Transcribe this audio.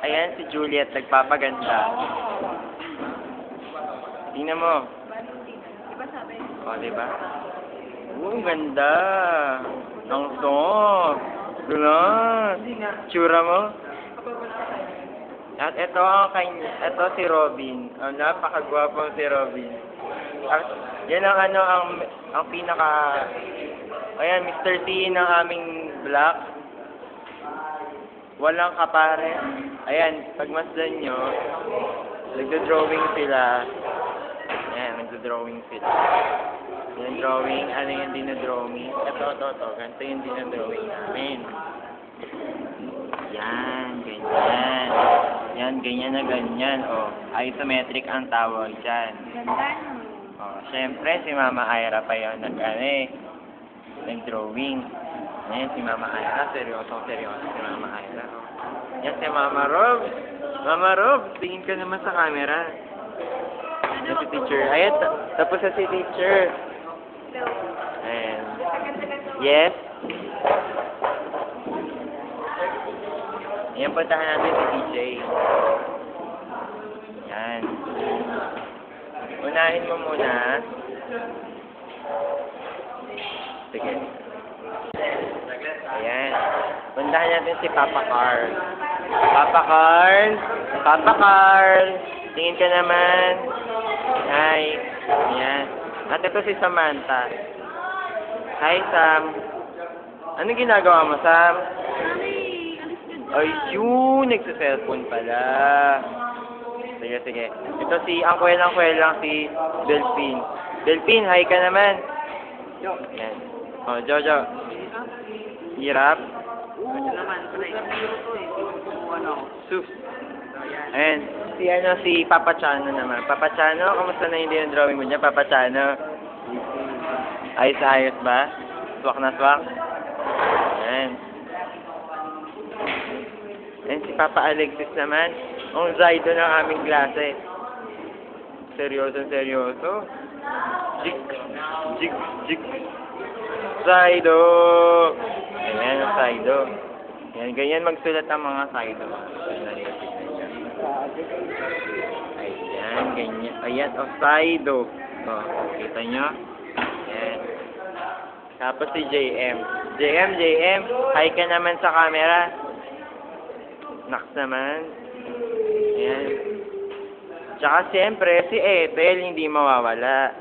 Ayan si Juliet, nagpapaganda. Tingnan mo. O, diba? Ang ganda. Ang soft. Gano'n. Tsura mo. At ito si Robin. Napakagwapo si Robin. At yan ang pinaka, ayan, Mr. T ng aming black. Walang kapare. Ayan, pagmasdan nyo, nagdo-drawing sila. Ayan, nagdo-drawing sila. Yan, drawing. Ano yung dinodrawing? Ito. Ganito yung dinodrawing namin. Yan, ganyan. Yan, ganyan na ganyan. O, isometric ang tawag dyan. O, syempre, si Mama Ira pa yun nag-drawing. Yan, si Mama Ira. Seryoso si Mama Ira. O. Yan, si Mama Rob. Mama Rob, tingin ka naman sa camera. Yan si teacher. Ayan, tapos na si teacher. Ayan. Yes. Ayan, puntahan natin si DJ. Yan. Unahin mo muna. Sige. Ayan. Puntahan natin si Papa Carl. Papa Carl! Papa Carl! Tingin ka naman. Hi. Ayan. At ito si Samantha. Hi, Sam. Ano ginagawa mo, Sam? Ay, yun! Nagsa-cellphone pala. Sige. Ito si Angkwel lang, si Delphine. Delphine, hi ka naman. Yan. O, Jojo. Hirap? Sus. Ayan. Si Papa Chano naman. Papa Chano, kamusta na yung drawing mo dyan, Papa Chano? Ayos ba? Swak na swak? Ayan. Ayan si Papa Alexis naman. Ang Zaido ng aming klase. Seryoso. Jig. Zaido! Ayan ang Zaido. Ayan, ganyan magsulat ang mga Zaido. Ayan, ganyan. Ayan, o Zaido. O, kita nyo? Ayan. Tapos si JM. JM, hi ka naman sa camera. Naks naman. Ayan. Tsaka siyempre, si Ethel hindi mawawala.